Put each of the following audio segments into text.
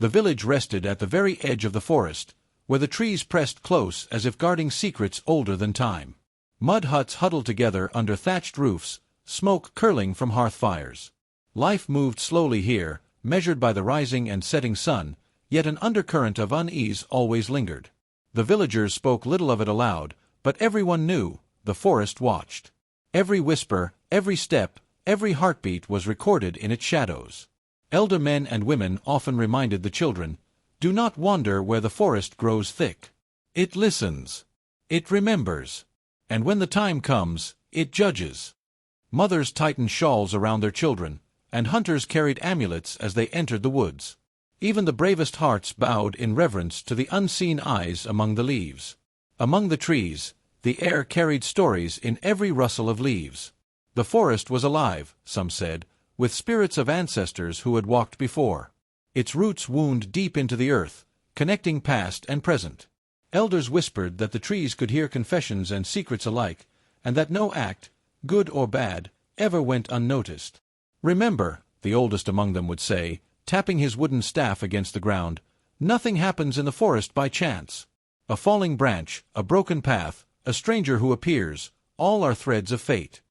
The village rested at the very edge of the forest, where the trees pressed close as if guarding secrets older than time. Mud huts huddled together under thatched roofs, smoke curling from hearth fires. Life moved slowly here, measured by the rising and setting sun, yet an undercurrent of unease always lingered. The villagers spoke little of it aloud, but everyone knew, the forest watched. Every whisper, every step, every heartbeat was recorded in its shadows. Elder men and women often reminded the children, "Do not wander where the forest grows thick. It listens. It remembers. And when the time comes, it judges." Mothers tightened shawls around their children, and hunters carried amulets as they entered the woods. Even the bravest hearts bowed in reverence to the unseen eyes among the leaves. Among the trees, the air carried stories in every rustle of leaves. The forest was alive, some said, with spirits of ancestors who had walked before. Its roots wound deep into the earth, connecting past and present. Elders whispered that the trees could hear confessions and secrets alike, and that no act, good or bad, ever went unnoticed. "Remember," the oldest among them would say, tapping his wooden staff against the ground, "nothing happens in the forest by chance. A falling branch, a broken path, a stranger who appears, all are threads of fate."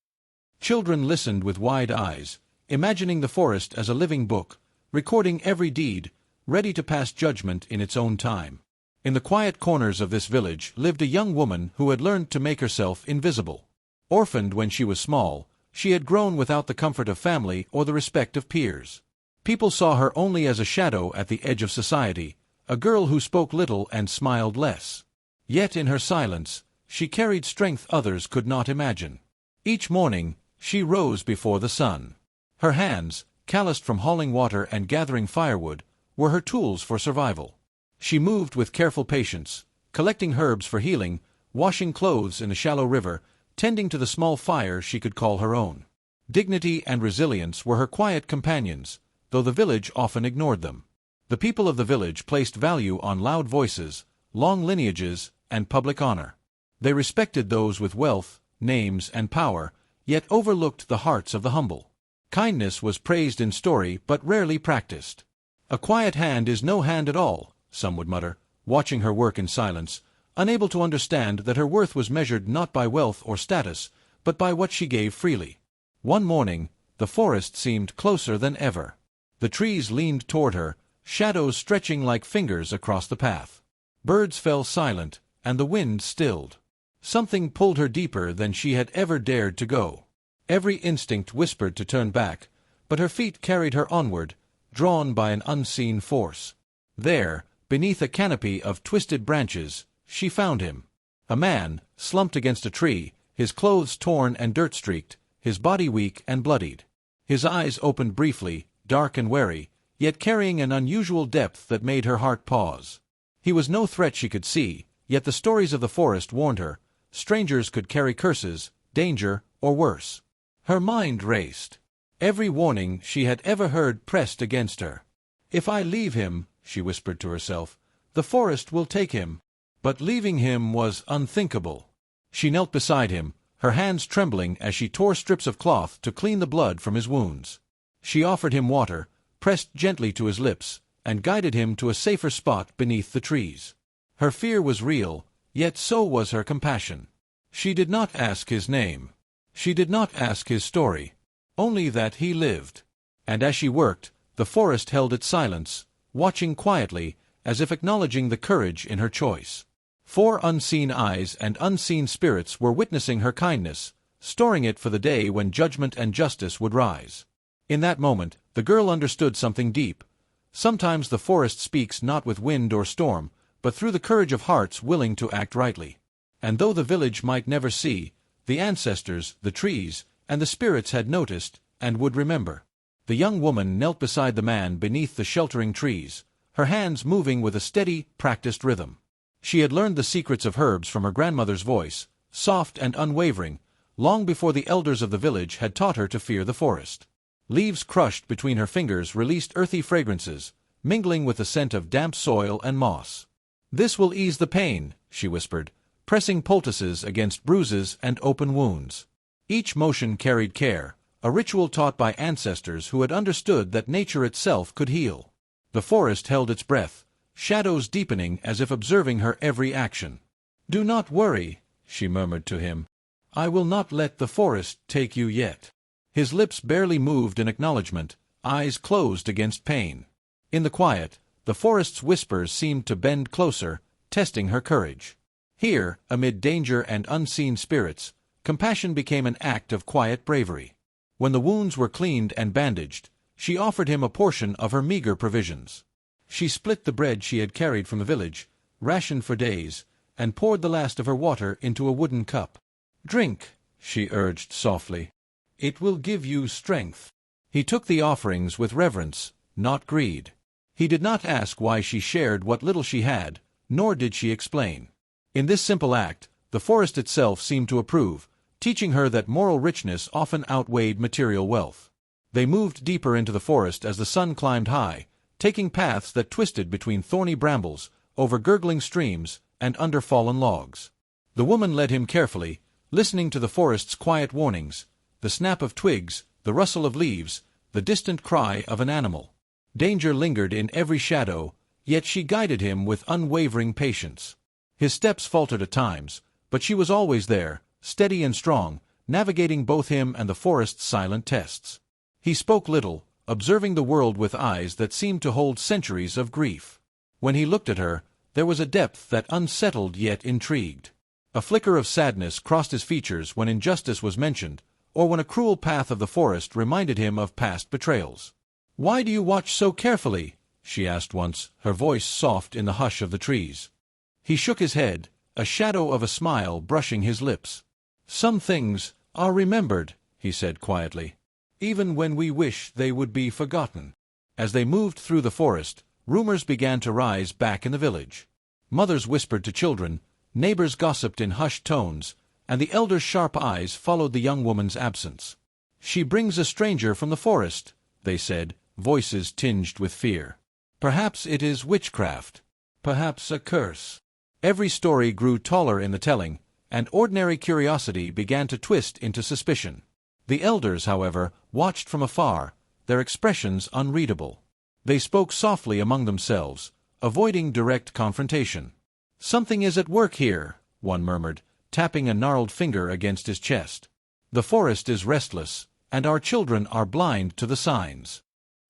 Children listened with wide eyes, imagining the forest as a living book, recording every deed, ready to pass judgment in its own time. In the quiet corners of this village lived a young woman who had learned to make herself invisible. Orphaned when she was small, she had grown without the comfort of family or the respect of peers. People saw her only as a shadow at the edge of society, a girl who spoke little and smiled less. Yet in her silence, she carried strength others could not imagine. Each morning, she rose before the sun. Her hands, calloused from hauling water and gathering firewood, were her tools for survival. She moved with careful patience, collecting herbs for healing, washing clothes in a shallow river, tending to the small fire she could call her own. Dignity and resilience were her quiet companions, though the village often ignored them. The people of the village placed value on loud voices, long lineages, and public honor. They respected those with wealth, names, and power, yet overlooked the hearts of the humble. Kindness was praised in story but rarely practiced. "A quiet hand is no hand at all," some would mutter, watching her work in silence, unable to understand that her worth was measured not by wealth or status, but by what she gave freely. One morning, the forest seemed closer than ever. The trees leaned toward her, shadows stretching like fingers across the path. Birds fell silent, and the wind stilled. Something pulled her deeper than she had ever dared to go. Every instinct whispered to turn back, but her feet carried her onward, drawn by an unseen force. There, beneath a canopy of twisted branches, she found him. A man, slumped against a tree, his clothes torn and dirt-streaked, his body weak and bloodied. His eyes opened briefly, dark and wary, yet carrying an unusual depth that made her heart pause. He was no threat she could see, yet the stories of the forest warned her. Strangers could carry curses, danger, or worse. Her mind raced. Every warning she had ever heard pressed against her. "If I leave him," she whispered to herself, "the forest will take him." But leaving him was unthinkable. She knelt beside him, her hands trembling as she tore strips of cloth to clean the blood from his wounds. She offered him water, pressed gently to his lips, and guided him to a safer spot beneath the trees. Her fear was real, yet so was her compassion. She did not ask his name. She did not ask his story. Only that he lived. And as she worked, the forest held its silence, watching quietly, as if acknowledging the courage in her choice. 4 unseen eyes and unseen spirits were witnessing her kindness, storing it for the day when judgment and justice would rise. In that moment, the girl understood something deep. Sometimes the forest speaks not with wind or storm, but through the courage of hearts willing to act rightly. And though the village might never see, the ancestors, the trees, and the spirits had noticed, and would remember. The young woman knelt beside the man beneath the sheltering trees, her hands moving with a steady, practiced rhythm. She had learned the secrets of herbs from her grandmother's voice, soft and unwavering, long before the elders of the village had taught her to fear the forest. Leaves crushed between her fingers released earthy fragrances, mingling with the scent of damp soil and moss. "This will ease the pain," she whispered, pressing poultices against bruises and open wounds. Each motion carried care, a ritual taught by ancestors who had understood that nature itself could heal. The forest held its breath, shadows deepening as if observing her every action. "Do not worry," she murmured to him. "I will not let the forest take you yet." His lips barely moved in acknowledgment, eyes closed against pain. In the quiet, the forest's whispers seemed to bend closer, testing her courage. Here, amid danger and unseen spirits, compassion became an act of quiet bravery. When the wounds were cleaned and bandaged, she offered him a portion of her meager provisions. She split the bread she had carried from the village, rationed for days, and poured the last of her water into a wooden cup. "Drink," she urged softly. "It will give you strength." He took the offerings with reverence, not greed. He did not ask why she shared what little she had, nor did she explain. In this simple act, the forest itself seemed to approve, teaching her that moral richness often outweighed material wealth. They moved deeper into the forest as the sun climbed high, taking paths that twisted between thorny brambles, over gurgling streams, and under fallen logs. The woman led him carefully, listening to the forest's quiet warnings, the snap of twigs, the rustle of leaves, the distant cry of an animal. Danger lingered in every shadow, yet she guided him with unwavering patience. His steps faltered at times, but she was always there, steady and strong, navigating both him and the forest's silent tests. He spoke little, observing the world with eyes that seemed to hold centuries of grief. When he looked at her, there was a depth that unsettled yet intrigued. A flicker of sadness crossed his features when injustice was mentioned, or when a cruel path of the forest reminded him of past betrayals. "Why do you watch so carefully?" she asked once, her voice soft in the hush of the trees. He shook his head, a shadow of a smile brushing his lips. "Some things are remembered," he said quietly, "even when we wish they would be forgotten." As they moved through the forest, rumors began to rise back in the village. Mothers whispered to children, neighbors gossiped in hushed tones, and the elders' sharp eyes followed the young woman's absence. "She brings a stranger from the forest," they said, voices tinged with fear. "Perhaps it is witchcraft. Perhaps a curse." Every story grew taller in the telling, and ordinary curiosity began to twist into suspicion. The elders, however, watched from afar, their expressions unreadable. They spoke softly among themselves, avoiding direct confrontation. "Something is at work here," one murmured, tapping a gnarled finger against his chest. "The forest is restless, and our children are blind to the signs."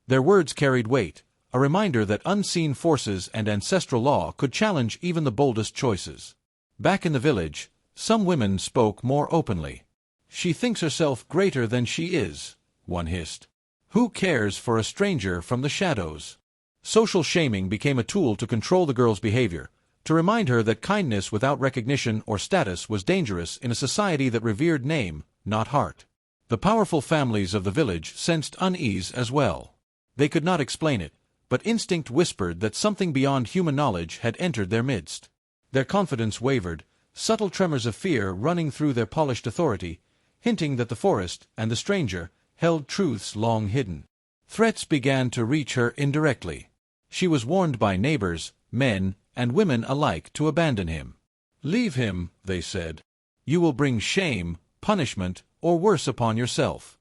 Their words carried weight, a reminder that unseen forces and ancestral law could challenge even the boldest choices. Back in the village, some women spoke more openly. "She thinks herself greater than she is," one hissed. "Who cares for a stranger from the shadows?" Social shaming became a tool to control the girl's behavior, to remind her that kindness without recognition or status was dangerous in a society that revered name, not heart. The powerful families of the village sensed unease as well. They could not explain it, but instinct whispered that something beyond human knowledge had entered their midst. Their confidence wavered, subtle tremors of fear running through their polished authority, hinting that the forest and the stranger held truths long hidden. Threats began to reach her indirectly. She was warned by neighbors, men, and women alike to abandon him. "Leave him," they said. "You will bring shame, punishment, or worse upon yourself."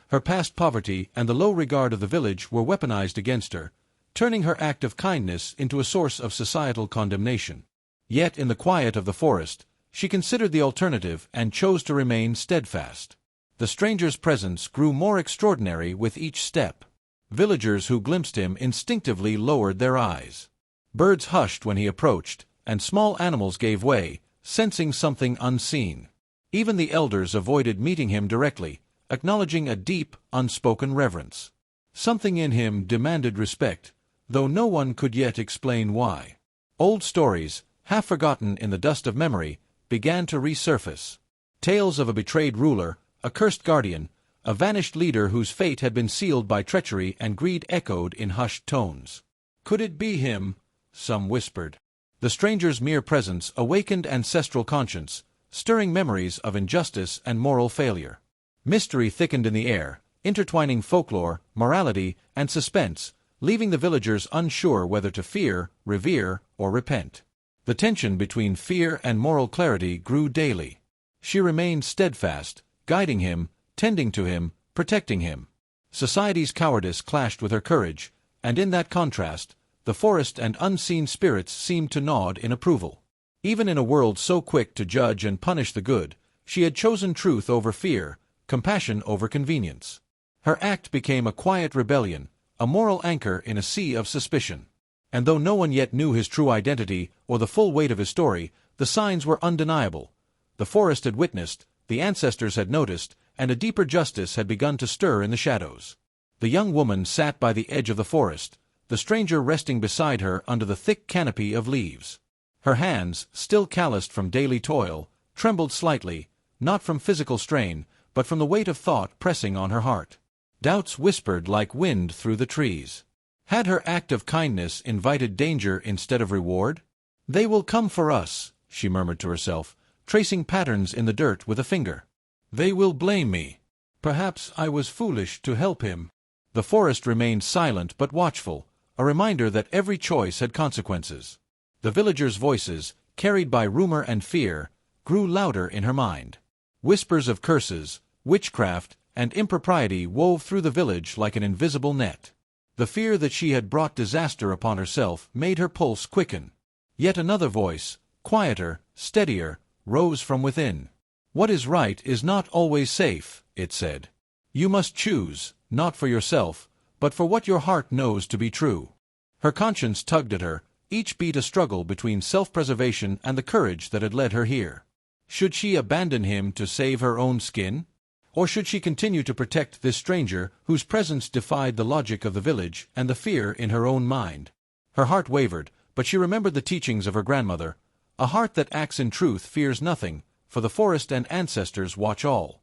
Her past poverty and the low regard of the village were weaponized against her, turning her act of kindness into a source of societal condemnation. Yet in the quiet of the forest, she considered the alternative and chose to remain steadfast. The stranger's presence grew more extraordinary with each step. Villagers who glimpsed him instinctively lowered their eyes. Birds hushed when he approached, and small animals gave way, sensing something unseen. Even the elders avoided meeting him directly, acknowledging a deep, unspoken reverence. Something in him demanded respect, though no one could yet explain why. Old stories, half forgotten in the dust of memory, began to resurface. Tales of a betrayed ruler, a cursed guardian, a vanished leader whose fate had been sealed by treachery and greed echoed in hushed tones. "Could it be him?" some whispered. The stranger's mere presence awakened ancestral conscience, stirring memories of injustice and moral failure. Mystery thickened in the air, intertwining folklore, morality, and suspense, leaving the villagers unsure whether to fear, revere, or repent. The tension between fear and moral clarity grew daily. She remained steadfast, guiding him, tending to him, protecting him. Society's cowardice clashed with her courage, and in that contrast, the forest and unseen spirits seemed to nod in approval. Even in a world so quick to judge and punish the good, she had chosen truth over fear, compassion over convenience. Her act became a quiet rebellion, a moral anchor in a sea of suspicion. And though no one yet knew his true identity or the full weight of his story, the signs were undeniable. The forest had witnessed, the ancestors had noticed, and a deeper justice had begun to stir in the shadows. The young woman sat by the edge of the forest, the stranger resting beside her under the thick canopy of leaves. Her hands, still calloused from daily toil, trembled slightly, not from physical strain, but from the weight of thought pressing on her heart. Doubts whispered like wind through the trees. Had her act of kindness invited danger instead of reward? "They will come for us," she murmured to herself, tracing patterns in the dirt with a finger. "They will blame me. Perhaps I was foolish to help him." The forest remained silent but watchful, a reminder that every choice had consequences. The villagers' voices, carried by rumor and fear, grew louder in her mind. Whispers of curses, witchcraft, and impropriety wove through the village like an invisible net. The fear that she had brought disaster upon herself made her pulse quicken. Yet another voice, quieter, steadier, rose from within. "What is right is not always safe," it said. "You must choose, not for yourself, but for what your heart knows to be true." Her conscience tugged at her, each beat a struggle between self-preservation and the courage that had led her here. Should she abandon him to save her own skin? Or should she continue to protect this stranger whose presence defied the logic of the village and the fear in her own mind? Her heart wavered, but she remembered the teachings of her grandmother. "A heart that acts in truth fears nothing, for the forest and ancestors watch all."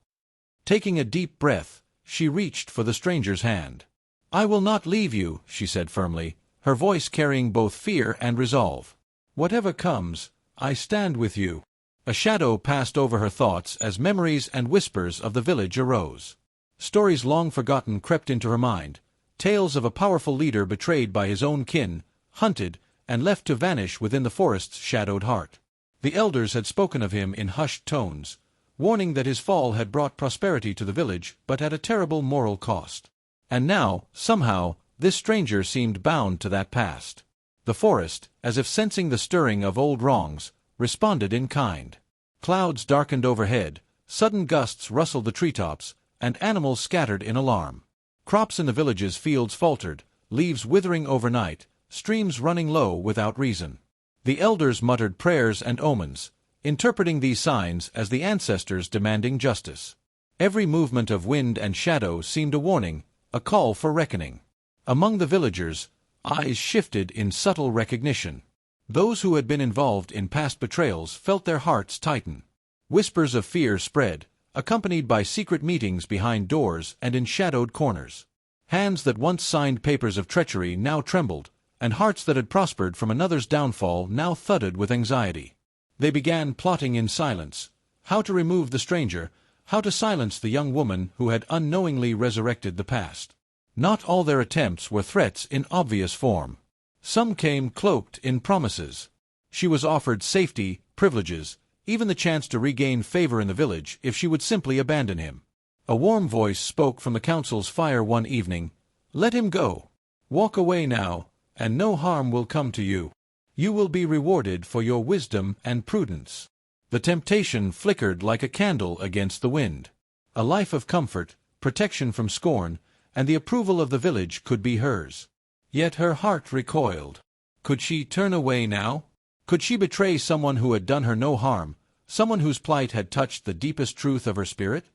Taking a deep breath, she reached for the stranger's hand. "I will not leave you," she said firmly, her voice carrying both fear and resolve. "Whatever comes, I stand with you." A shadow passed over her thoughts as memories and whispers of the village arose. Stories long forgotten crept into her mind, tales of a powerful leader betrayed by his own kin, hunted, and left to vanish within the forest's shadowed heart. The elders had spoken of him in hushed tones, warning that his fall had brought prosperity to the village but at a terrible moral cost. And now, somehow, this stranger seemed bound to that past. The forest, as if sensing the stirring of old wrongs, responded in kind. Clouds darkened overhead, sudden gusts rustled the treetops, and animals scattered in alarm. Crops in the village's fields faltered, leaves withering overnight, streams running low without reason. The elders muttered prayers and omens, interpreting these signs as the ancestors demanding justice. Every movement of wind and shadow seemed a warning, a call for reckoning. Among the villagers, eyes shifted in subtle recognition. Those who had been involved in past betrayals felt their hearts tighten. Whispers of fear spread, accompanied by secret meetings behind doors and in shadowed corners. Hands that once signed papers of treachery now trembled, and hearts that had prospered from another's downfall now thudded with anxiety. They began plotting in silence, how to remove the stranger, how to silence the young woman who had unknowingly resurrected the past. Not all their attempts were threats in obvious form. Some came cloaked in promises. She was offered safety, privileges, even the chance to regain favor in the village if she would simply abandon him. A warm voice spoke from the council's fire one evening. "Let him go. Walk away now, and no harm will come to you. You will be rewarded for your wisdom and prudence." The temptation flickered like a candle against the wind. A life of comfort, protection from scorn, and the approval of the village could be hers. Yet her heart recoiled. Could she turn away now? Could she betray someone who had done her no harm, someone whose plight had touched the deepest truth of her spirit?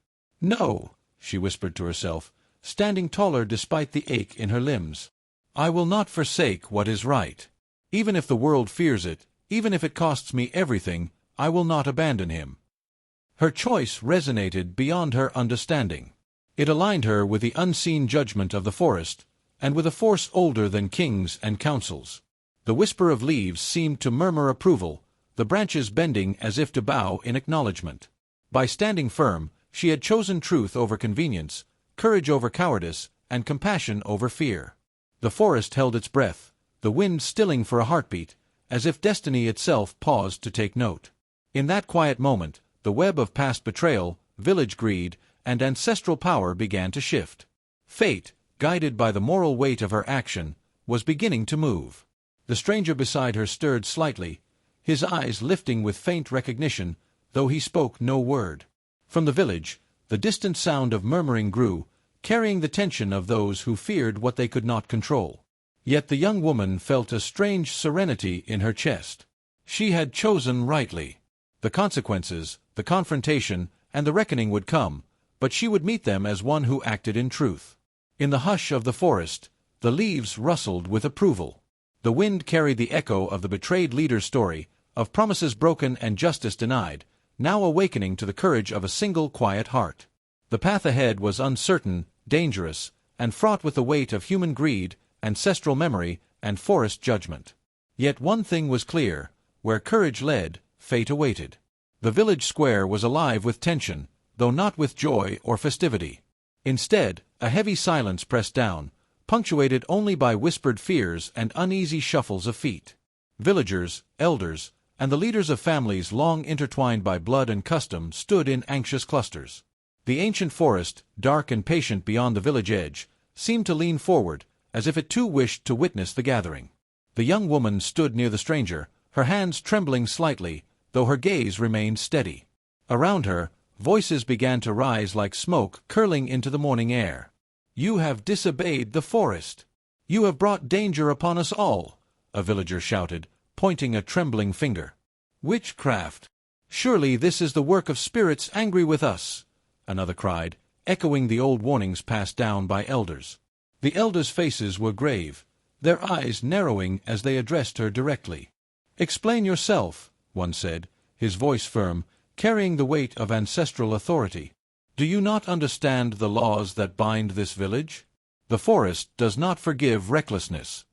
"No," she whispered to herself, standing taller despite the ache in her limbs. "I will not forsake what is right. Even if the world fears it, even if it costs me everything, I will not abandon him." Her choice resonated beyond her understanding. It aligned her with the unseen judgment of the forest, and with a force older than kings and councils. The whisper of leaves seemed to murmur approval, the branches bending as if to bow in acknowledgment. By standing firm, she had chosen truth over convenience, courage over cowardice, and compassion over fear. The forest held its breath, the wind stilling for a heartbeat, as if destiny itself paused to take note. In that quiet moment, the web of past betrayal, village greed, and ancestral power began to shift. Fate, guided by the moral weight of her action, was beginning to move. The stranger beside her stirred slightly, his eyes lifting with faint recognition, though he spoke no word. From the village, the distant sound of murmuring grew, carrying the tension of those who feared what they could not control. Yet the young woman felt a strange serenity in her chest. She had chosen rightly. The consequences, the confrontation, and the reckoning would come, but she would meet them as one who acted in truth. In the hush of the forest, the leaves rustled with approval. The wind carried the echo of the betrayed leader's story, of promises broken and justice denied, now awakening to the courage of a single quiet heart. The path ahead was uncertain, dangerous, and fraught with the weight of human greed, ancestral memory, and forest judgment. Yet one thing was clear: where courage led, fate awaited. The village square was alive with tension, though not with joy or festivity. Instead, a heavy silence pressed down, punctuated only by whispered fears and uneasy shuffles of feet. Villagers, elders, and the leaders of families long intertwined by blood and custom stood in anxious clusters. The ancient forest, dark and patient beyond the village edge, seemed to lean forward, as if it too wished to witness the gathering. The young woman stood near the stranger, her hands trembling slightly, though her gaze remained steady. Around her, voices began to rise like smoke curling into the morning air. "You have disobeyed the forest. You have brought danger upon us all," a villager shouted, pointing a trembling finger. "Witchcraft! Surely this is the work of spirits angry with us," another cried, echoing the old warnings passed down by elders. The elders' faces were grave, their eyes narrowing as they addressed her directly. "Explain yourself," one said, his voice firm, carrying the weight of ancestral authority. "Do you not understand the laws that bind this village? The forest does not forgive recklessness."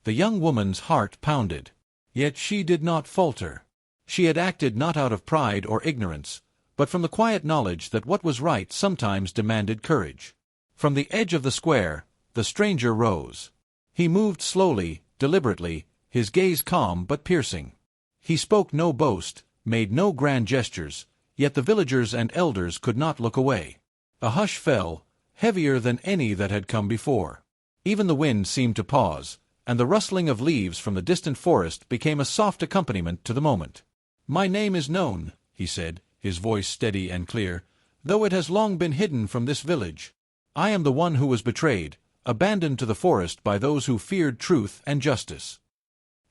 The young woman's heart pounded. Yet she did not falter. She had acted not out of pride or ignorance, but from the quiet knowledge that what was right sometimes demanded courage. From the edge of the square, the stranger rose. He moved slowly, deliberately, his gaze calm but piercing. He spoke no boast, made no grand gestures, yet the villagers and elders could not look away. A hush fell, heavier than any that had come before. Even the wind seemed to pause, and the rustling of leaves from the distant forest became a soft accompaniment to the moment. "My name is known," he said, his voice steady and clear, "though it has long been hidden from this village. I am the one who was betrayed, abandoned to the forest by those who feared truth and justice."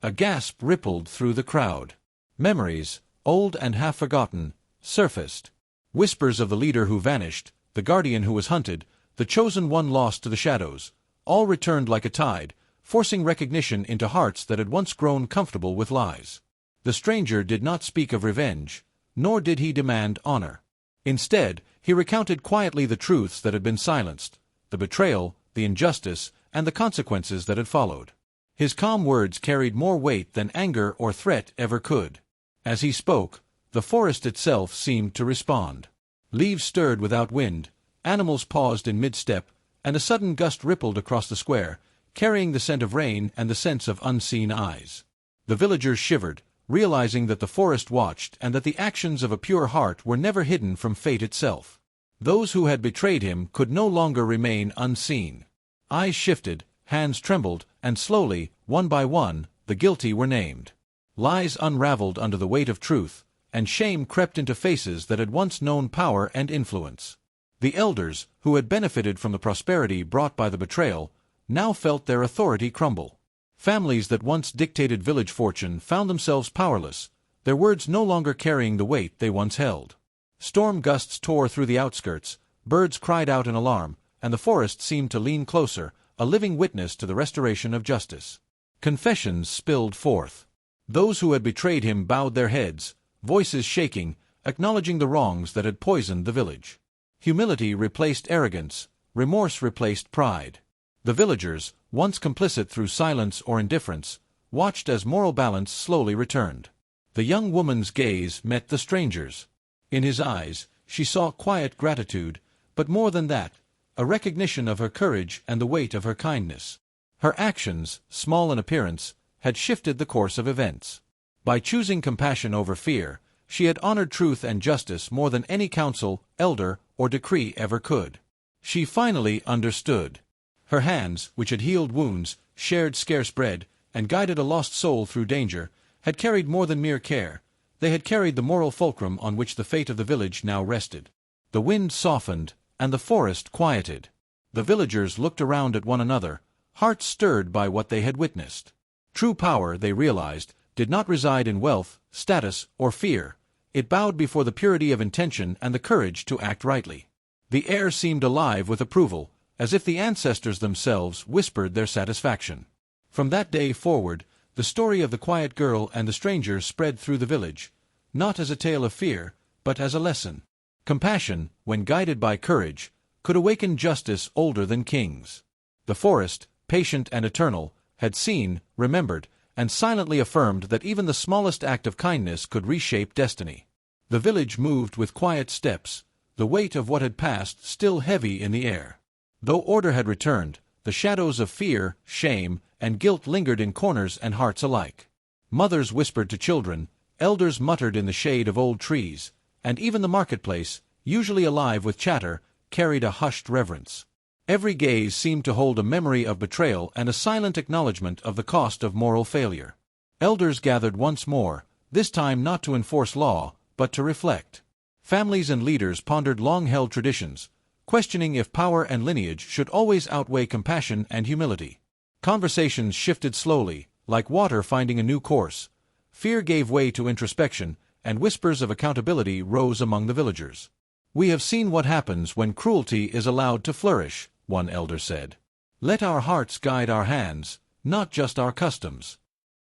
A gasp rippled through the crowd. Memories, old and half-forgotten, surfaced. Whispers of the leader who vanished, the guardian who was hunted, the chosen one lost to the shadows, all returned like a tide, forcing recognition into hearts that had once grown comfortable with lies. The stranger did not speak of revenge, nor did he demand honor. Instead, he recounted quietly the truths that had been silenced, the betrayal, the injustice, and the consequences that had followed. His calm words carried more weight than anger or threat ever could. As he spoke, the forest itself seemed to respond. Leaves stirred without wind, animals paused in mid-step, and a sudden gust rippled across the square, carrying the scent of rain and the sense of unseen eyes. The villagers shivered, realizing that the forest watched and that the actions of a pure heart were never hidden from fate itself. Those who had betrayed him could no longer remain unseen. Eyes shifted, hands trembled, and slowly, one by one, the guilty were named. Lies unraveled under the weight of truth, and shame crept into faces that had once known power and influence. The elders, who had benefited from the prosperity brought by the betrayal, now felt their authority crumble. Families that once dictated village fortune found themselves powerless, their words no longer carrying the weight they once held. Storm gusts tore through the outskirts, birds cried out in alarm, and the forest seemed to lean closer, a living witness to the restoration of justice. Confessions spilled forth. Those who had betrayed him bowed their heads, voices shaking, acknowledging the wrongs that had poisoned the village. Humility replaced arrogance, remorse replaced pride. The villagers, once complicit through silence or indifference, watched as moral balance slowly returned. The young woman's gaze met the stranger's. In his eyes, she saw quiet gratitude, but more than that, a recognition of her courage and the weight of her kindness. Her actions, small in appearance, had shifted the course of events. By choosing compassion over fear, she had honored truth and justice more than any council, elder, or decree ever could. She finally understood. Her hands, which had healed wounds, shared scarce bread, and guided a lost soul through danger, had carried more than mere care. They had carried the moral fulcrum on which the fate of the village now rested. The wind softened, and the forest quieted. The villagers looked around at one another, hearts stirred by what they had witnessed. True power, they realized, did not reside in wealth, status, or fear. It bowed before the purity of intention and the courage to act rightly. The air seemed alive with approval, as if the ancestors themselves whispered their satisfaction. From that day forward, the story of the quiet girl and the stranger spread through the village, not as a tale of fear, but as a lesson. Compassion, when guided by courage, could awaken justice older than kings. The forest, patient and eternal, had seen, remembered, and silently affirmed that even the smallest act of kindness could reshape destiny. The village moved with quiet steps, the weight of what had passed still heavy in the air. Though order had returned, the shadows of fear, shame, and guilt lingered in corners and hearts alike. Mothers whispered to children, elders muttered in the shade of old trees, and even the marketplace, usually alive with chatter, carried a hushed reverence. Every gaze seemed to hold a memory of betrayal and a silent acknowledgment of the cost of moral failure. Elders gathered once more, this time not to enforce law, but to reflect. Families and leaders pondered long-held traditions, questioning if power and lineage should always outweigh compassion and humility. Conversations shifted slowly, like water finding a new course. Fear gave way to introspection, and whispers of accountability rose among the villagers. "We have seen what happens when cruelty is allowed to flourish," one elder said. "Let our hearts guide our hands, not just our customs."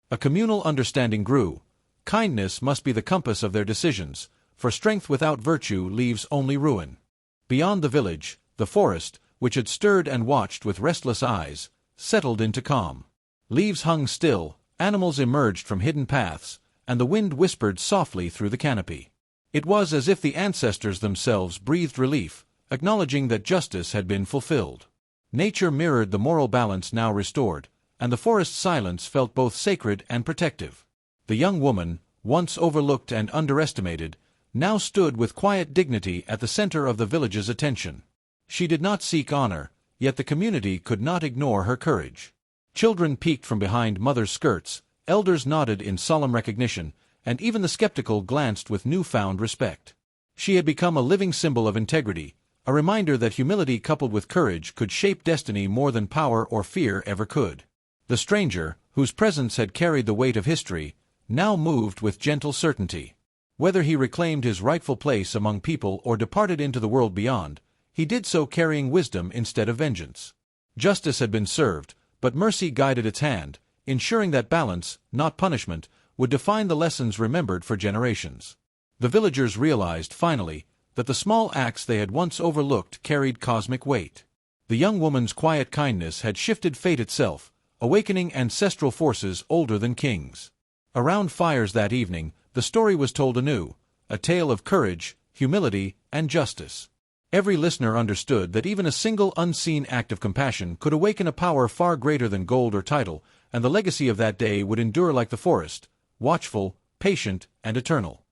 A communal understanding grew. Kindness must be the compass of their decisions, for strength without virtue leaves only ruin. Beyond the village, the forest, which had stirred and watched with restless eyes, settled into calm. Leaves hung still, animals emerged from hidden paths, and the wind whispered softly through the canopy. It was as if the ancestors themselves breathed relief, acknowledging that justice had been fulfilled. Nature mirrored the moral balance now restored, and the forest's silence felt both sacred and protective. The young woman, once overlooked and underestimated, now stood with quiet dignity at the center of the village's attention. She did not seek honor, yet the community could not ignore her courage. Children peeked from behind mothers' skirts, elders nodded in solemn recognition, and even the skeptical glanced with newfound respect. She had become a living symbol of integrity, a reminder that humility coupled with courage could shape destiny more than power or fear ever could. The stranger, whose presence had carried the weight of history, now moved with gentle certainty. Whether he reclaimed his rightful place among people or departed into the world beyond, he did so carrying wisdom instead of vengeance. Justice had been served, but mercy guided its hand, ensuring that balance, not punishment, would define the lessons remembered for generations. The villagers realized, finally, that the small acts they had once overlooked carried cosmic weight. The young woman's quiet kindness had shifted fate itself, awakening ancestral forces older than kings. Around fires that evening, the story was told anew, a tale of courage, humility, and justice. Every listener understood that even a single unseen act of compassion could awaken a power far greater than gold or title, and the legacy of that day would endure like the forest, watchful, patient, and eternal.